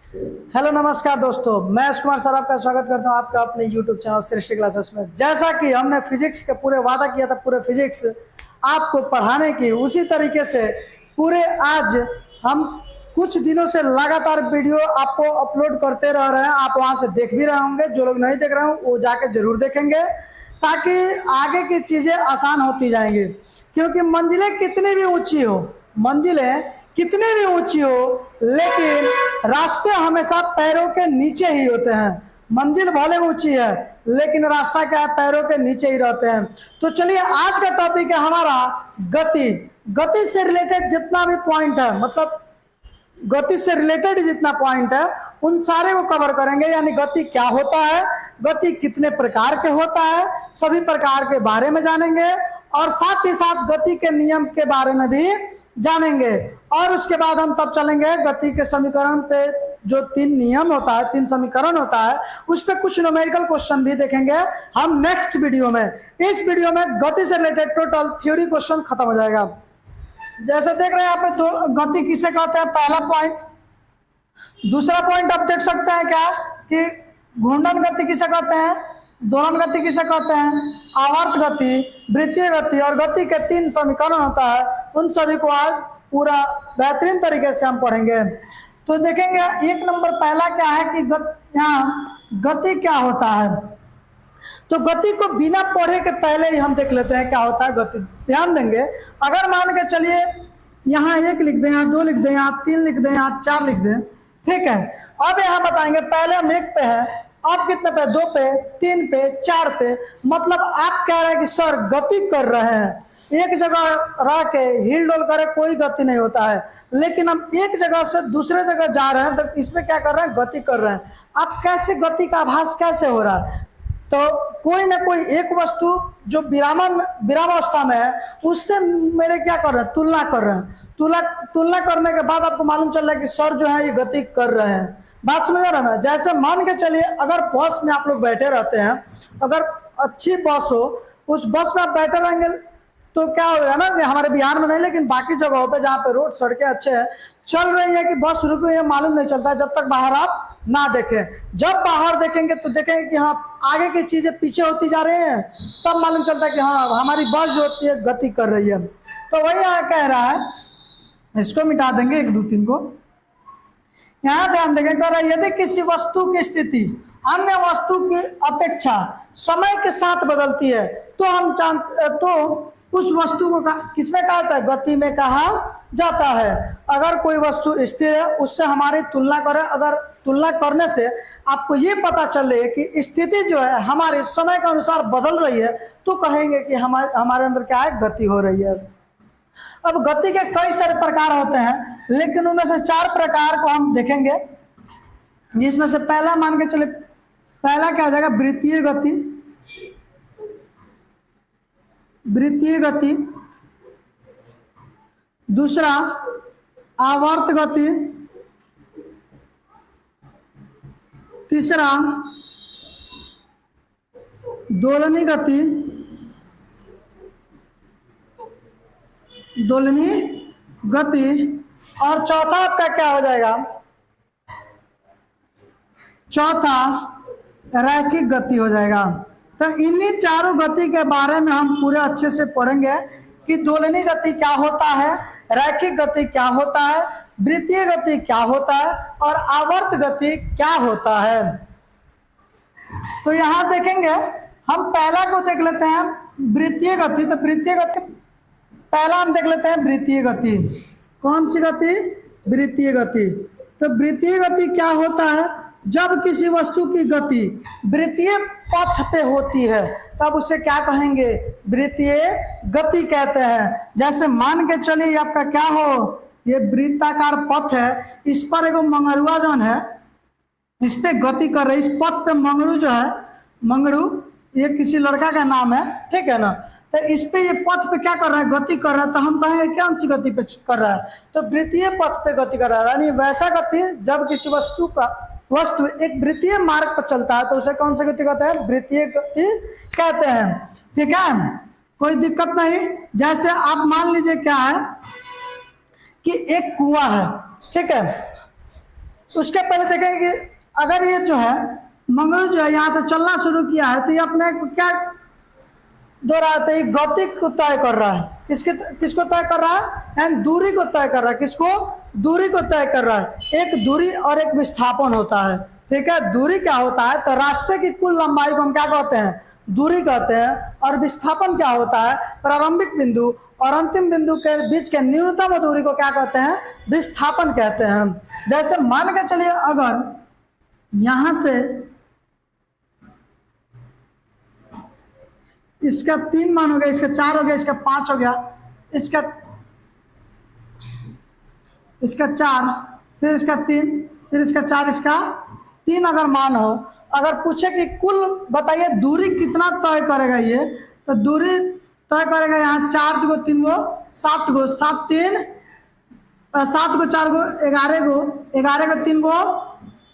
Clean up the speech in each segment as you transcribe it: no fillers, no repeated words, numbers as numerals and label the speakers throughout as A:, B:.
A: Hello नमस्कार दोस्तों, मैं यश कुमार सर आपका स्वागत करता हूं आपका अपने यूट्यूब चैनल सृष्टि क्लासेस में। जैसा कि हमने फिजिक्स के पूरे वादा किया था पूरे फिजिक्स आपको पढ़ाने की, उसी तरीके से पूरे आज हम कुछ दिनों से लगातार वीडियो आपको अपलोड करते रह रहे हैं। आप वहां से देख भी रहे होंगे, जो लोग नहीं देख रहे हो वो जाके जरूर देखेंगे ताकि आगे की चीजें आसान होती जाएंगी। क्योंकि मंजिलें कितनी भी ऊंची हो, मंजिलें कितनी भी ऊंची हो, लेकिन रास्ते हमेशा पैरों के नीचे ही होते हैं। मंजिल भले ऊंची है लेकिन रास्ता क्या है, पैरों के नीचे ही रहते हैं। तो चलिए, आज का टॉपिक है हमारा गति। गति से रिलेटेड जितना भी पॉइंट है, मतलब गति से रिलेटेड जितना पॉइंट है उन सारे को कवर करेंगे। यानी गति क्या होता है, गति कितने प्रकार के होता है, सभी प्रकार के बारे में जानेंगे और साथ ही साथ गति के नियम के बारे में भी जानेंगे। और उसके बाद हम तब चलेंगे गति के समीकरण पे। जो 3 नियम होता है, 3 समीकरण होता है, उस पे कुछ न्यूमेरिकल क्वेश्चन भी देखेंगे हम नेक्स्ट वीडियो में। इस वीडियो में गति से रिलेटेड टोटल थ्योरी क्वेश्चन खत्म हो जाएगा। जैसे देख रहे हैं यहाँ पे गति किसे कहते हैं, पहला पॉइंट। दूसरा पॉइंट आप देख सकते हैं क्या कि घूर्णन गति किसे कहते हैं, दोलन गति किसे कहते हैं, आवर्त गति, वृत्तीय गति और गति के 3 समीकरण होता है। उन सभी को आज पूरा बेहतरीन तरीके से हम पढ़ेंगे। तो देखेंगे 1 नंबर पहला क्या है कि यहाँ गति क्या होता है। तो गति को बिना पढ़े के पहले ही हम देख लेते हैं क्या होता है गति। ध्यान देंगे, अगर मान के चलिए यहाँ 1 लिख दें, यहाँ 2 लिख दें, यहाँ 3 लिख दें, यहाँ 4 लिख दें, ठीक है। अब यहाँ बताएंगे, पहले हम 1 पे है, अब कितने पे, 2 पे, 3 पे, 4 पे। मतलब आप कह रहे हैं कि सर गति कर रहे हैं, एक जगह रह के हिल डोल करे कोई गति नहीं होता है, लेकिन हम एक जगह से दूसरे जगह जा रहे हैं तो इसमें क्या कर रहे हैं, गति कर रहे हैं। अब कैसे गति का आभास कैसे हो रहा है, तो कोई ना कोई एक वस्तु जो विरामावस्था में है उससे मेरे क्या कर रहे हैं, तुलना कर रहे हैं। तुलना करने के बाद आपको मालूम चल रहा है कि सर जो है ये गति कर रहे हैं। बात समझ रहे हैं ना। जैसे मान के चलिए अगर बस में आप लोग बैठे रहते हैं, अगर अच्छी बस हो, उस बस में आप बैठे रहेंगे तो क्या होगा ना कि हमारे बिहार में नहीं लेकिन बाकी जगहों पे जहाँ पे रोड सड़कें अच्छे हैं, चल रही है कि बस रुकी हुई है, मालूम नहीं चलता है जब तक बाहर आप ना देखें। जब बाहर देखेंगे तो देखेंगे कि हाँ आगे की चीजें पीछे होती जा रही हैं, तब मालूम चलता है कि हाँ हमारी बस जो होती है गति कर रही है। तो वही यहाँ कह रहा है, इसको मिटा देंगे 1 2 3 को। यहाँ ध्यान देंगे, कह रहा है यदि किसी वस्तु की स्थिति अन्य वस्तु की अपेक्षा समय के साथ बदलती है तो हम तो उस वस्तु को किसमें कहा जाता है, गति में कहा जाता है। अगर कोई वस्तु स्थिर है उससे हमारी तुलना करें, अगर तुलना करने से आपको ये पता चले कि स्थिति जो है हमारे समय के अनुसार बदल रही है तो कहेंगे कि हमारे अंदर क्या है, गति हो रही है। अब गति के कई सारे प्रकार होते हैं, लेकिन उनमें से 4 प्रकार को हम देखेंगे, जिसमें से पहला मान के चले, पहला क्या हो जाएगा, वृत्तीय गति। वृत्तीय गति। दूसरा आवर्त गति। तीसरा दोलनी गति। दोलनी गति। और चौथा आपका क्या हो जाएगा, चौथा रैखिक गति हो जाएगा। तो इन्हीं चारों गति के बारे में हम पूरे अच्छे से पढ़ेंगे कि दोलनी गति क्या होता है, रैखिक गति क्या होता है, वृत्तीय गति क्या होता है और आवर्त गति क्या होता है। तो यहां देखेंगे, हम पहला को देख लेते हैं, वृत्तीय गति। तो वृत्तीय गति पहला हम देख लेते हैं, वृत्तीय गति। कौन सी गति, वृत्तीय गति। तो वृत्तीय गति क्या होता है, जब किसी वस्तु की गति वृत्तीय पथ पे होती है तब उसे क्या कहेंगे, वृत्तीय गति कहते हैं। जैसे मान के चलिए आपका क्या हो, ये वृत्ताकार पथ है, इस पर एगो मंगरुआ जो है इस पे गति कर रही है। इस पथ पे मंगरू जो है, मंगरू ये किसी लड़का का नाम है, ठीक है ना। तो इस पे ये पथ पे क्या कर रहा है, गति कर रहा है। तो हम कहेंगे क्या सी गति पे कर रहा है, तो वृत्तीय पथ पे गति कर रहा है। यानी वैसा गति जब किसी वस्तु एक वृत्तीय मार्ग पर चलता है तो उसे कौन सी गति कहते हैं, वृत्तीय गति कहते हैं। ठीक है, कोई दिक्कत नहीं। जैसे आप मान लीजिए क्या है कि एक कुआं है, ठीक है, उसके पहले देखेंगे कि अगर ये जो है मंगरू जो है यहाँ से चलना शुरू किया है तो ये अपने क्या दोहराते ही गति को तय कर रहा है। किसको तय कर रहा है? एंड दूरी को तय कर रहा है। किसको? दूरी को तय कर रहा है। एक दूरी और एक विस्थापन होता है, ठीक है। दूरी क्या होता है? तो रास्ते की कुल लंबाई को हम क्या कहते हैं? दूरी कहते हैं। और विस्थापन क्या होता है? प्रारंभिक बिंदु और अंतिम बिंदु के बीच के न्यूनतम दूरी को क्या कहते हैं? विस्थापन कहते हैं। जैसे मान के चलिए अगर यहां से इसका 3 मान हो गया, इसका 4 हो गया, इसका 5 हो गया, इसका 4, फिर इसका 3, फिर इसका 4, इसका 3 अगर मान हो, अगर पूछे कि कुल बताइए दूरी कितना तय करेगा ये, तो दूरी तय करेगा यहाँ 4 गो 3 गो 7 गो 7 3 7 गो 4 गो 11 गो 11 गो 3 गो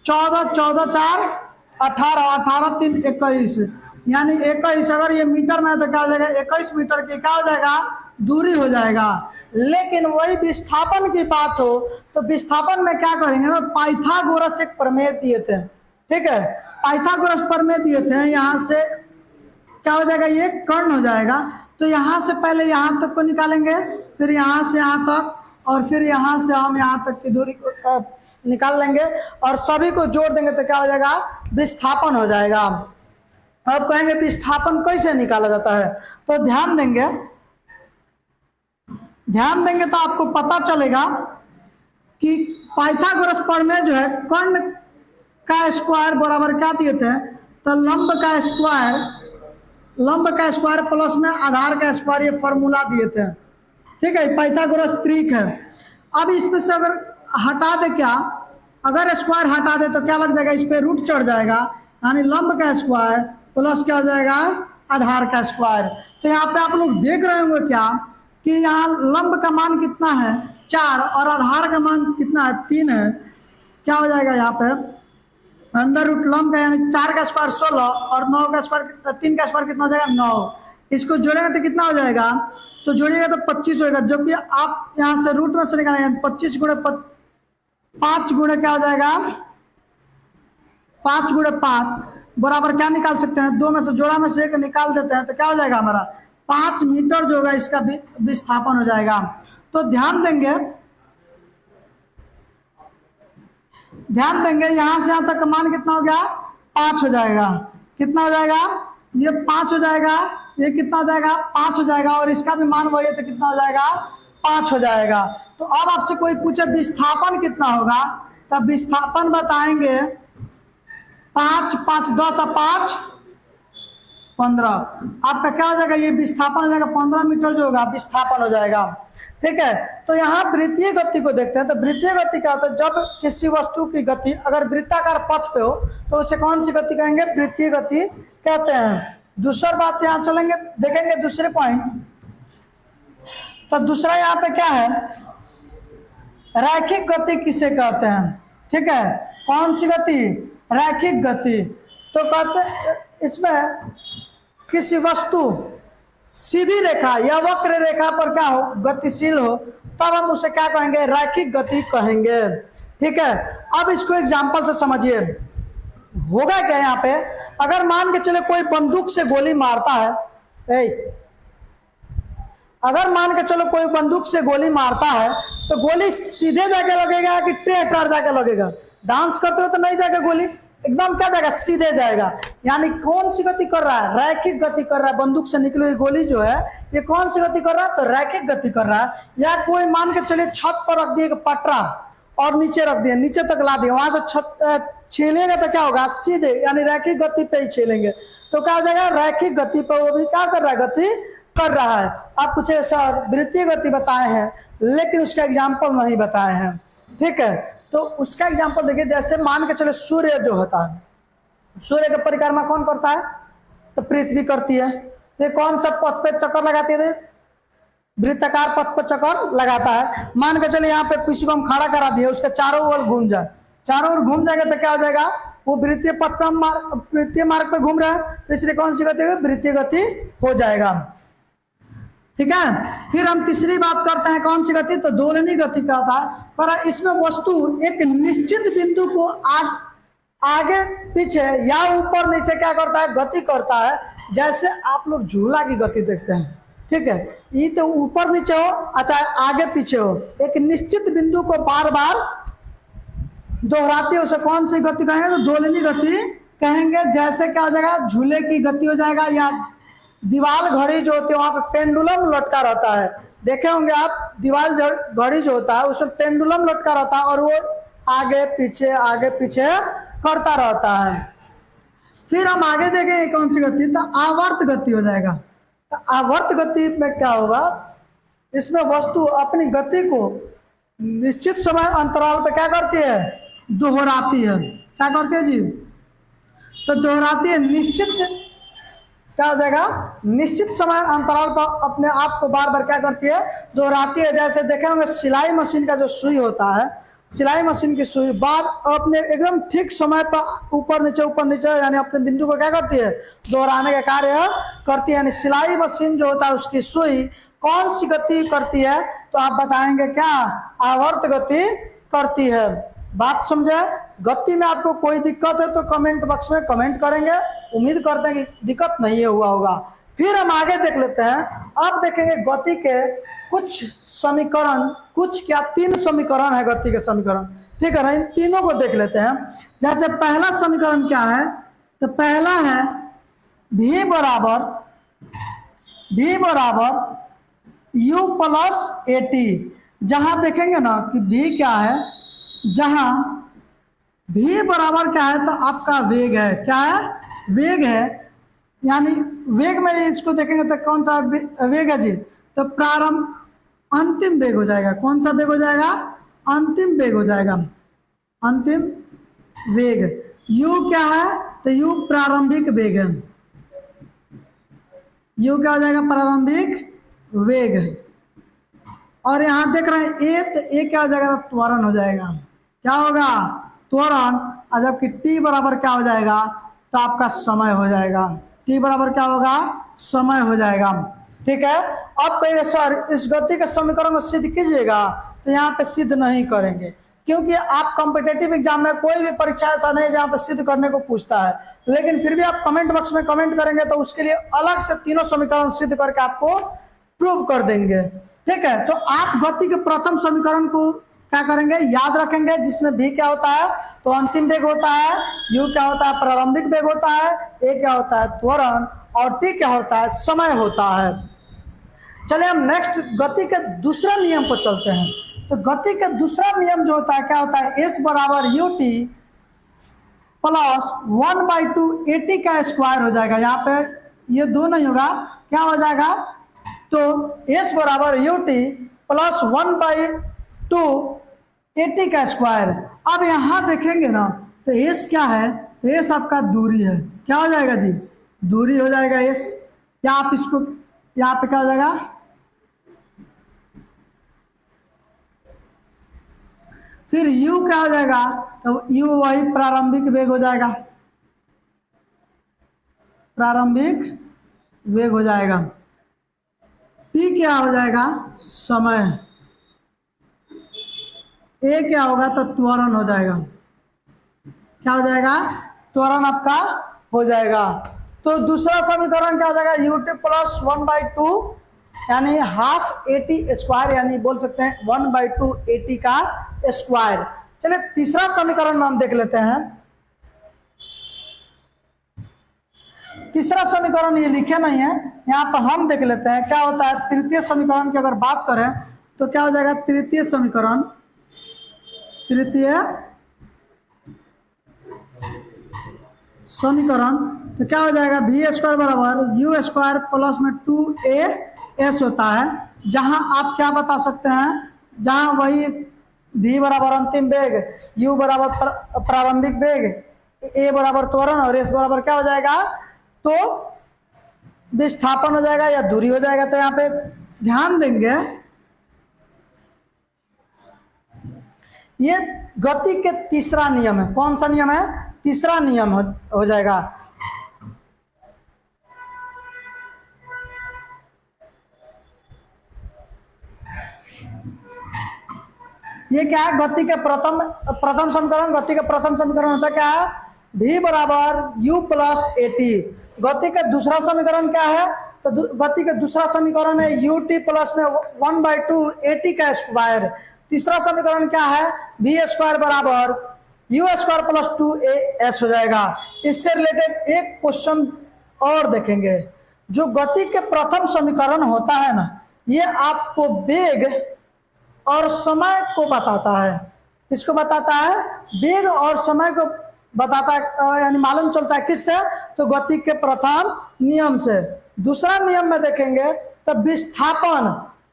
A: 14 14 4 18 18 3 21, यानी 21 अगर ये मीटर में है तो क्या हो जाएगा? 21 मीटर की क्या हो जाएगा? दूरी हो जाएगा। लेकिन वही विस्थापन की बात हो तो विस्थापन में क्या करेंगे ना, पाइथागोरस एक प्रमेय दिए थे, ठीक है। पाइथागोरस प्रमेय दिए थे, यहाँ से क्या हो जाएगा? ये कर्ण हो जाएगा। तो यहाँ से पहले यहाँ तक को निकालेंगे, फिर यहाँ से यहाँ तक, और फिर यहाँ से हम यहाँ तक की दूरी को निकाल लेंगे और सभी को जोड़ देंगे तो क्या हो जाएगा? विस्थापन हो जाएगा। अब कहेंगे विस्थापन कैसे निकाला जाता है, तो ध्यान देंगे तो आपको पता चलेगा कि पाइथागोरस प्रमेय जो है कर्ण का स्क्वायर बराबर क्या दिए थे? तो लंब का स्क्वायर प्लस में आधार का स्क्वायर, ये फॉर्मूला दिए थे, ठीक है। पाइथागोरस त्रिक है। अब इसमें से अगर हटा दे, क्या अगर स्क्वायर हटा दे तो क्या लग जाएगा? इस पे रूट चढ़ जाएगा, यानी लंब का स्क्वायर प्लस क्या हो जाएगा? आधार का स्क्वायर। तो यहाँ पे आप लोग देख रहे होंगे क्या कि यहाँ लंब का मान कितना है? 4 और आधार का मान कितना है? 3 है। क्या हो जाएगा यहाँ पे? अंदर रूट लंब का यानी 4 का स्क्वायर 16 और 9 का स्क्वायर 3 का स्क्वायर कितना हो जाएगा? 9। इसको जोड़ेगा तो कितना हो जाएगा? तो जोड़िएगा तो 25 होगा, जो कि आप यहाँ से रूट में से निकालेंगे 25 गुणे 5 गुणे क्या हो जाएगा? 5 गुणे 5 बराबर क्या निकाल सकते हैं? 2 में से जोड़ा में से 1 निकाल देते हैं तो क्या हो जाएगा हमारा? 5 मीटर जो होगा इसका विस्थापन हो जाएगा। तो ध्यान देंगे यहाँ से यहाँ तक का मान कितना हो गया? 5 हो जाएगा। कितना हो जाएगा? ये 5 हो जाएगा, ये कितना हो जाएगा? 5 हो जाएगा, और इसका भी मान वही है तो कितना हो जाएगा? 5 हो जाएगा। तो अब आपसे कोई पूछे विस्थापन कितना होगा, तब विस्थापन बताएंगे 5 5 10 और 5 15, आपका क्या हो जाएगा? ये विस्थापन हो जाएगा 15 मीटर जो होगा विस्थापन हो जाएगा, ठीक है। तो यहाँ वृत्तीय गति को देखते हैं। तो वृत्तीय गति क्या होता है? जब किसी वस्तु की गति अगर वृत्ताकार पथ पे हो तो उसे कौन सी गति कहेंगे? वृत्तीय गति कहते हैं। दूसरा बात यहाँ चलेंगे, देखेंगे दूसरे पॉइंट। तो दूसरा यहाँ पे क्या है? रैखिक गति किसे कहते हैं, ठीक है। कौन सी गति? रैखिक गति। तो कहते इसमें किसी वस्तु सीधी रेखा या वक्र रेखा पर क्या हो? गतिशील हो, तब हम उसे क्या कहेंगे? रैखिक गति कहेंगे, ठीक है। अब इसको एग्जांपल से समझिए। होगा क्या यहाँ पे? अगर मान के चले कोई बंदूक से गोली मारता है, अगर मान के चलो कोई बंदूक से गोली मारता है तो गोली सीधे जाके लगेगा कि टेढ़ जाके लगेगा? डांस करते हो तो नहीं जाएगा गोली, एकदम क्या जाएगा? सीधे जाएगा। यानी कौन सी गति कर रहा है? रैखिक गति कर रहा है। बंदूक से निकली हुई गोली जो है ये कौन सी गति कर रहा है? तो रैखिक गति कर रहा है। या कोई मान के चलिए छत पर रख दिए पटरा और नीचे रख दिए, नीचे तक ला दिए, वहां से छत छीलेगा तो क्या होगा? सीधे, यानी रैखिक गति पे ही छीलेंगे तो क्या हो जाएगा? रैखिक गति पे वो भी क्या कर रहा है? गति कर रहा है। आप कुछ सर वृत्तीय गति बताए हैं लेकिन उसका एग्जाम्पल नहीं बताए हैं, ठीक है। तो उसका एग्जाम्पल देखिए, जैसे मान के चले सूर्य जो होता है, सूर्य की परिक्रमा कौन करता है? तो पृथ्वी करती है। तो ये कौन सा पथ पे चक्कर लगाती है? वृत्ताकार पथ पर चक्कर लगाता है। मान के चले यहाँ पे किसी को हम खड़ा करा दिए, उसके चारों ओर घूम जाए, चारों ओर घूम जाएगा तो क्या हो जाएगा? वो वृत्तीय पथ पे वृत्तीय मार्ग पे घूम रहा है, तो इसलिए कौन सी गति? वृत्तीय गति हो जाएगा। ठीक है। फिर हम तीसरी बात करते हैं कौन सी गति, तो दोलनी गति का था। पर इसमें वस्तु एक निश्चित बिंदु को आगे पीछे या ऊपर नीचे क्या करता है, गति करता है। जैसे आप लोग झूला की गति देखते हैं, ठीक है, ये तो ऊपर नीचे हो, अच्छा आगे पीछे हो, एक निश्चित बिंदु को बार बार दोहराती है, उसे कौन सी गति कहेंगे, तो दोलनी गति कहेंगे। जैसे क्या हो जाएगा, झूले की गति हो जाएगा, या दीवाल घड़ी जो होती है वहां पे पेंडुलम लटका रहता है, देखे होंगे आप, दीवाल घड़ी जो होता है उसमें पेंडुलम लटका रहता है और वो आगे पीछे करता रहता है। फिर हम आगे देखेंगे कौन सी गति, तो आवर्त गति हो जाएगा। तो आवर्त गति में क्या होगा, इसमें वस्तु अपनी गति को निश्चित समय अंतराल पे क्या करती है, दोहराती है। क्या करती है जी, तो दोहराती है, निश्चित क्या हो जाएगा, निश्चित समय अंतराल पर अपने आप को बार बार क्या करती है, दोहराती है। जैसे देखे होंगे सिलाई मशीन का जो सुई होता है, सिलाई मशीन की सुई बार अपने एकदम ठीक समय पर ऊपर नीचे यानी अपने बिंदु को क्या करती है, दोहराने का कार्य करती है। यानी सिलाई मशीन जो होता है उसकी सुई कौन सी गति करती है, तो आप बताएंगे क्या, आवर्त गति करती है। बात समझे। गति में आपको कोई दिक्कत है तो कमेंट बॉक्स में कमेंट करेंगे, उम्मीद करते हैं कि दिक्कत नहीं हुआ होगा। फिर हम आगे देख लेते हैं। अब देखेंगे गति के कुछ समीकरण, कुछ क्या 3 समीकरण है गति के समीकरण, ठीक है ना, इन तीनों को देख लेते हैं। जैसे पहला समीकरण क्या है, तो पहला है v बराबर u प्लस AT। जहां देखेंगे ना कि v क्या है, जहां v बराबर क्या है, तो आपका वेग है, क्या है, वेग है। यानी वेग में इसको देखेंगे तो कौन सा वेग है जी, तो प्रारंभ अंतिम वेग हो जाएगा। कौन सा वेग हो जाएगा, अंतिम वेग हो जाएगा, अंतिम वेग। u क्या है, तो u प्रारंभिक वेग है, u क्या हो जाएगा, प्रारंभिक वेग। और यहां देख रहे हैं ए, तो ए क्या हो जाएगा, त्वरण हो जाएगा। क्या होगा, त्वरण। और जबकि t बराबर क्या हो जाएगा, तो आपका समय हो जाएगा। t बराबर क्या होगा, समय हो जाएगा। ठीक है। अब कहिए सर इस गति के समीकरण को सिद्ध कीजिएगा, तो यहाँ पे सिद्ध नहीं करेंगे, क्योंकि आप कॉम्पिटेटिव एग्जाम में कोई भी परीक्षा ऐसा नहीं जहाँ पे सिद्ध करने को पूछता है। लेकिन फिर भी आप कमेंट बॉक्स में कमेंट करेंगे तो उसके लिए अलग से तीनों समीकरण सिद्ध करके आपको प्रूव कर देंगे। ठीक है। तो आप गति के प्रथम समीकरण को क्या करेंगे, याद रखेंगे, जिसमें v क्या होता है, तो अंतिम वेग होता है, u क्या होता है, प्रारंभिक वेग होता है, a क्या होता है, त्वरण, और t क्या होता है, समय होता है। चलिए हम नेक्स्ट गति के दूसरा नियम पर चलते हैं। तो गति का दूसरा नियम जो होता है क्या होता है, s बराबर ut प्लस 1/2 AT का स्क्वायर हो जाएगा। यहाँ पे ये दो नहीं होगा, क्या हो जाएगा, तो s बराबर ut प्लस 1/2 AT का स्क्वायर। अब यहाँ देखेंगे ना, तो s क्या है, तो s आपका दूरी है। क्या हो जाएगा जी, दूरी हो जाएगा s। या आप इसको यहाँ पे क्या हो जाएगा, फिर u क्या हो जाएगा, तो u वही प्रारंभिक वेग हो जाएगा, प्रारंभिक वेग हो जाएगा। t क्या हो जाएगा, समय। a क्या होगा, तो त्वरण हो जाएगा। क्या हो जाएगा, त्वरण आपका हो जाएगा। तो दूसरा समीकरण क्या हो जाएगा, ut प्लस 1/2 यानी हाफ AT स्क्वायर, यानी बोल सकते हैं 1/2 AT का स्क्वायर। चलिए तीसरा समीकरण हम देख लेते हैं। तीसरा समीकरण ये लिखे नहीं है, यहाँ पर हम देख लेते हैं क्या होता है। तृतीय समीकरण की अगर बात करें तो क्या हो जाएगा, तृतीय समीकरण, तो क्या हो जाएगा, v स्क्वायर बराबर u स्क्वायर प्लस में 2as होता है। जहां आप क्या बता सकते हैं, जहां वही v बराबर अंतिम वेग, u बराबर प्रारंभिक वेग, a बराबर त्वरण और s बराबर क्या हो जाएगा, तो विस्थापन हो जाएगा या दूरी हो जाएगा। तो यहाँ पे ध्यान देंगे, ये गति के तीसरा नियम है। कौन सा नियम है, तीसरा नियम हो जाएगा। ये क्या है, गति के प्रथम समीकरण। गति का प्रथम समीकरण होता है क्या है, v बराबर u प्लस at। गति का दूसरा समीकरण क्या है, तो गति का दूसरा समीकरण है ut प्लस में 1/2 at का स्क्वायर। तीसरा समीकरण क्या है, v स्क्वायर बराबर u स्क्वायर प्लस 2as हो जाएगा। इससे रिलेटेड एक क्वेश्चन और देखेंगे। जो गति के प्रथम समीकरण होता है ना, ये आपको वेग और समय को बताता है। किसको बताता है, वेग और समय को बताता है, यानी मालूम चलता है किससे, तो गति के प्रथम नियम से। दूसरा नियम में देखेंगे तो विस्थापन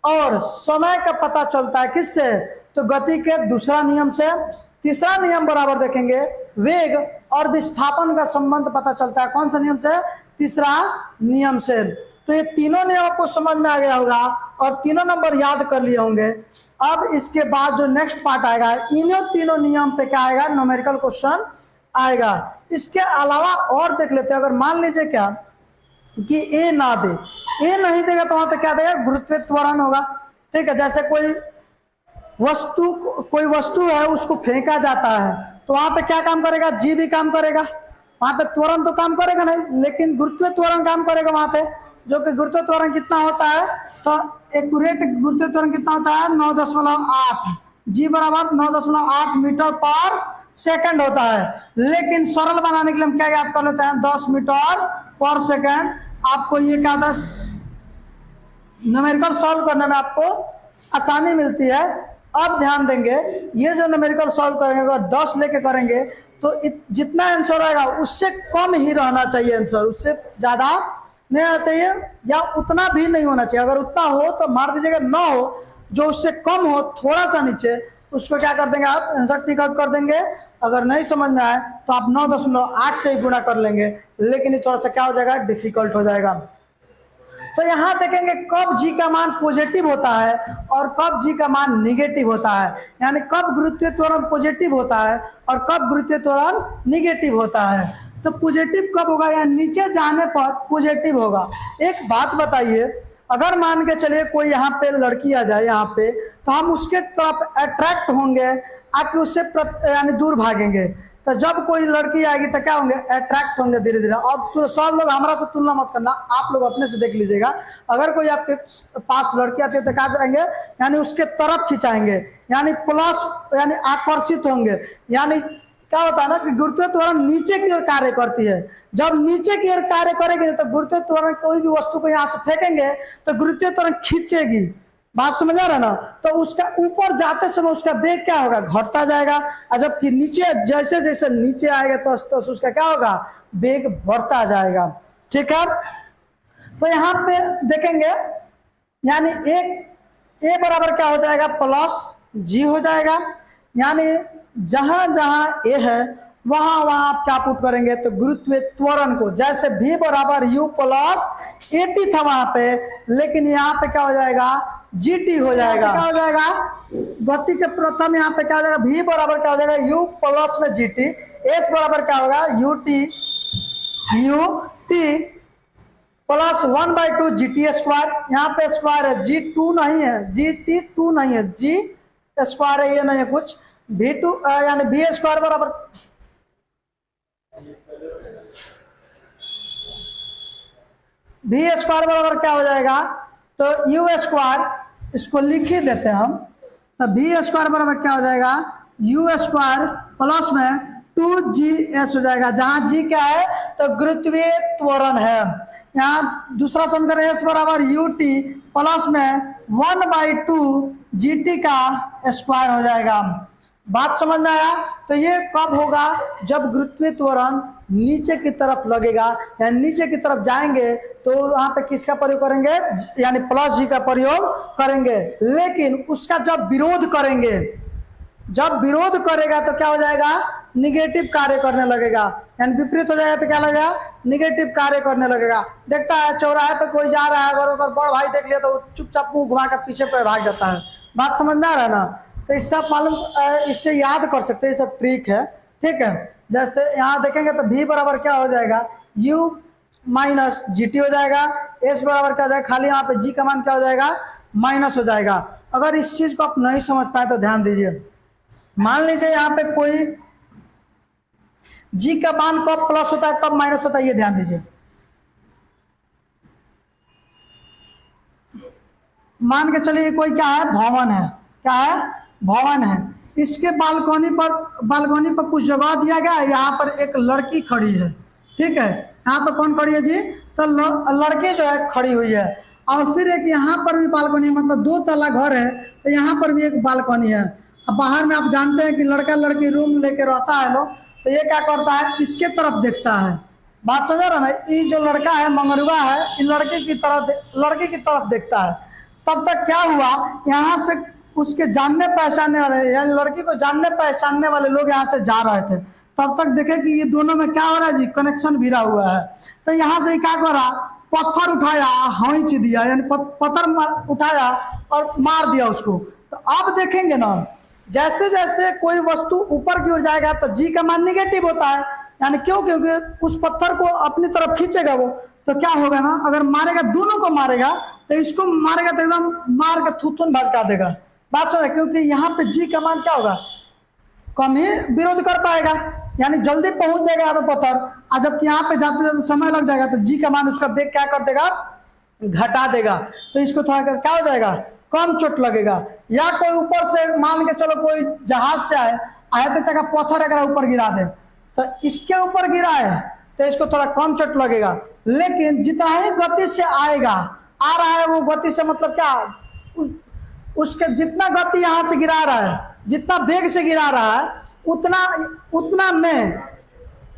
A: और समय का पता चलता है किससे, तो गति के दूसरा नियम से। तीसरा नियम बराबर देखेंगे, वेग और विस्थापन का संबंध पता चलता है कौन सा नियम से, तीसरा नियम से। तो ये तीनों नियम आपको समझ में आ गया होगा और तीनों नंबर याद कर लिए होंगे। अब इसके बाद जो नेक्स्ट पार्ट आएगा, इन्हीं तीनों नियम पे क्या आएगा, न्यूमेरिकल क्वेश्चन आएगा। इसके अलावा और देख लेते हैं, अगर मान लीजिए क्या कि ए ना दे, ए नहीं देगा तो वहां पे क्या देगा, गुरुत्वीय त्वरण होगा। ठीक है, जैसे कोई वस्तु है, उसको फेंका जाता है, तो वहां पे क्या काम करेगा, जी भी काम करेगा। वहां पे त्वरण तो काम करेगा नहीं, लेकिन गुरुत्वीय त्वरण काम करेगा वहां पे, जो कि गुरुत्वीय त्वरण कितना होता है, तो एक्यूरेट गुरुत्वीय त्वरण कितना होता है, 9.8। जी बराबर 9.8 मीटर पर सेकंड होता है। लेकिन सरल बनाने के लिए हम क्या याद कर लेते हैं, 10 मीटर पर सेकंड। आपको ये क्या, 10 न्यूमेरिकल सॉल्व करने में आपको आसानी मिलती है। अब ध्यान देंगे, ये जो न्यूमेरिकल सॉल्व करेंगे, अगर 10 लेके करेंगे तो जितना आंसर आएगा उससे कम ही रहना चाहिए आंसर, उससे ज्यादा नहीं होना चाहिए या उतना भी नहीं होना चाहिए। अगर उतना हो तो मार दीजिएगा, ना हो जो उससे कम हो थोड़ा सा नीचे, उसको क्या कर देंगे आप, आंसर टिक आउट कर देंगे। अगर नहीं समझ में आए तो आप 9.8 से ही गुणा कर लेंगे, लेकिन ये थोड़ा सा क्या हो जाएगा, डिफिकल्ट हो जाएगा। तो यहां देखेंगे कब जी का मान पॉजिटिव होता है और कब जी का मान निगेटिव होता है, यानी कब गुरुत्वीय त्वरण पॉजिटिव होता है और कब गुरुत्वीय त्वरण निगेटिव होता है। तो पॉजिटिव कब होगा, या नीचे जाने पर पॉजिटिव होगा। एक बात बताइए, अगर मान के चलिए कोई यहाँ पे लड़की आ जाए यहाँ पे, तो हम उसके तरफ अट्रैक्ट होंगे, आपके उससे यानी दूर भागेंगे। तो जब कोई लड़की आएगी तो क्या होंगे, अट्रैक्ट होंगे धीरे धीरे। अब तो सब लोग हमारा से तुलना मत करना, आप लोग अपने से देख लीजिएगा। अगर कोई आपके पास लड़की आती है तो क्या जाएंगे, यानी उसके तरफ खिंचाएंगे, यानी प्लस, यानी आकर्षित होंगे। यानी क्या होता है ना कि गुरुत्वीय त्वरण नीचे की ओर कार्य करती है। जब नीचे की ओर कार्य करेगी तो गुरुत्वीय त्वरण, कोई भी वस्तु को यहाँ से फेंकेंगे तो गुरुत्वीय त्वरण खींचेगी। बात समझ आ रहा है ना, तो उसका ऊपर जाते समय उसका वेग क्या होगा, घटता जाएगा। और जबकि नीचे जैसे जैसे नीचे आएगा तो उसका क्या होगा, वेग बढ़ता जाएगा। ठीक है, तो यहाँ पे देखेंगे, यानी एक ए बराबर क्या हो जाएगा, प्लस जी हो जाएगा। यानी जहां जहां ए है वहां वहां आप क्या पुट करेंगे, तो गुरुत्वीय त्वरण को, जैसे v बराबर u प्लस at था वहां पे, लेकिन यहाँ पे क्या हो जाएगा, gt हो जाएगा। क्या हो जाएगा, गति के प्रथम यहाँ पे क्या हो जाएगा, v बराबर क्या हो जाएगा, u प्लस में gt, s बराबर क्या होगा, ut प्लस 1/2 gt स्क्वायर। यहाँ पे स्क्वायर है, g2 नहीं है, gt2 नहीं है, g स्क्वायर है, ये नहीं है कुछ। v2 यानी v स्क्वायर बराबर v स्क्वायर बराबर क्या हो जाएगा, तो u स्क्वायर, इसको लिख ही देते हैं हम। तो v स्क्वायर बराबर क्या हो जाएगा, u स्क्वायर प्लस में 2gs हो जाएगा, जहां g क्या है, तो गुरुत्वीय त्वरण है। यहाँ दूसरा समीकरण s बराबर ut प्लस में 1/2 gt का स्क्वायर हो जाएगा। बात समझ में आया। तो ये कब होगा, जब गुरुत्वीय त्वरण नीचे की तरफ लगेगा, यानी नीचे की तरफ जाएंगे तो वहां पे किसका प्रयोग करेंगे, यानी प्लस जी का प्रयोग करेंगे। लेकिन उसका जब विरोध करेंगे, जब विरोध करेगा तो क्या हो जाएगा, निगेटिव कार्य करने लगेगा, यानी विपरीत हो जाएगा तो क्या लगेगा, निगेटिव कार्य करने लगेगा। देखता है चौराहे पे कोई जा रहा है, अगर बड़ भाई देख लिया तो चुपचाप मुंह घुमा कर पीछे पे भाग जाता है। बात समझ में आ रहा है ना। तो इस सब मालूम, इससे याद कर सकते हैं, ये सब ट्रिक है। ठीक है, जैसे यहाँ देखेंगे तो v बराबर क्या हो जाएगा, u माइनस gt हो जाएगा। s बराबर क्या हो जाएगा, खाली यहाँ पे g का मान क्या हो जाएगा, माइनस हो जाएगा। अगर इस चीज को आप नहीं समझ पाए तो ध्यान दीजिए। मान लीजिए यहाँ पे कोई जी का मान कब प्लस होता है कब माइनस होता है, ये ध्यान दीजिए। मान के चलिए कोई क्या है, भवन है, क्या है, भवन है। इसके बालकनी पर कुछ जगह दिया गया है, यहाँ पर एक लड़की खड़ी है, ठीक है। यहाँ पर कौन खड़ी है जी, तो लड़की जो है खड़ी हुई है। और फिर एक यहाँ पर भी बालकनी, मतलब 2 तला घर है, तो यहाँ पर भी एक बालकनी है। अब बाहर में आप जानते हैं कि लड़का लड़की रूम लेके रहता है लोग, तो ये क्या करता है, इसके तरफ देखता है। बात समझ रहा ना, ये जो लड़का है मंगरुआ है, ये लड़की की तरफ देखता है। तब तक क्या हुआ, यहाँ से उसके जानने पहचानने वाले, यानी लड़की को जानने पहचानने वाले लोग यहाँ से जा रहे थे। तब तक देखे कि ये दोनों में क्या हो रहा है जी, कनेक्शन भिड़ा हुआ है। तो यहाँ से क्या करा, पत्थर उठाया, हाँच दिया, यानी पत्थर उठाया और मार दिया उसको। तो अब देखेंगे ना, जैसे जैसे कोई वस्तु ऊपर की ओर जाएगा तो जी का मान निगेटिव होता है, यानी क्यों, क्योंकि उस पत्थर को अपनी तरफ खींचेगा वो। तो क्या होगा ना, अगर मारेगा, दोनों को मारेगा, तो इसको मारेगा तो एकदम मार के थूथून भटका देगा। बात समझ, क्योंकि यहाँ पे जी का मान क्या होगा, कम ही विरोध कर पाएगा, यानी जल्दी पहुंच जाएगा यहाँ पे पत्थर। और जबकि यहाँ पे जाते जाते समय लग जाएगा, तो जी का मान उसका वेग क्या कर देगा, घटा देगा। तो इसको थोड़ा क्या हो जाएगा, कम चोट लगेगा। या कोई ऊपर से मान के चलो कोई जहाज से आए तो जगह पत्थर अगर ऊपर गिरा दे, तो इसके ऊपर गिरा है तो इसको थोड़ा कम चोट लगेगा। लेकिन जितना ही गति से आएगा, आ रहा है वो गति से, मतलब क्या, उसके जितना गति यहाँ से गिरा रहा है, जितना वेग से गिरा रहा है, उतना में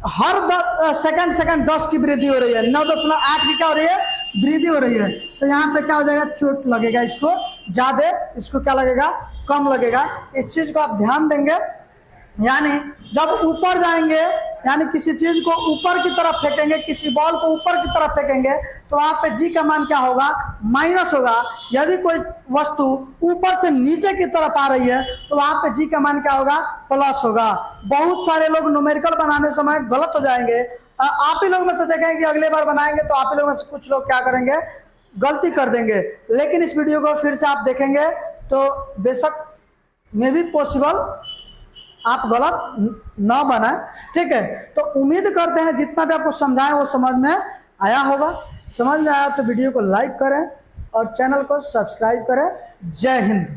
A: हर सेकंड 10 की वृद्धि हो रही है, 9.8 की क्या हो रही है, वृद्धि हो रही है। तो यहाँ पे क्या हो जाएगा, चोट लगेगा इसको ज्यादा, इसको क्या लगेगा, कम लगेगा। इस चीज को आप ध्यान देंगे। यानी जब ऊपर जाएंगे, यानी किसी चीज को ऊपर की तरफ फेंकेंगे, किसी बॉल को ऊपर की तरफ फेंकेंगे, तो वहां पे जी का मान क्या होगा, माइनस होगा। यदि कोई वस्तु ऊपर से नीचे की तरफ आ रही है तो वहां पे जी का मान क्या होगा, प्लस होगा। बहुत सारे लोग न्यूमेरिकल बनाने समय गलत हो जाएंगे। आप ही लोग में से देखेंगे कि अगले बार बनाएंगे तो आप ही लोग में से कुछ लोग क्या करेंगे, गलती कर देंगे। लेकिन इस वीडियो को फिर से आप देखेंगे तो बेशक मे भी पॉसिबल आप गलत ना बनाए, ठीक है। तो उम्मीद करते हैं जितना भी आपको समझाएं वो समझ में आया होगा। समझ में आया तो वीडियो को लाइक करें और चैनल को सब्सक्राइब करें। जय हिंद।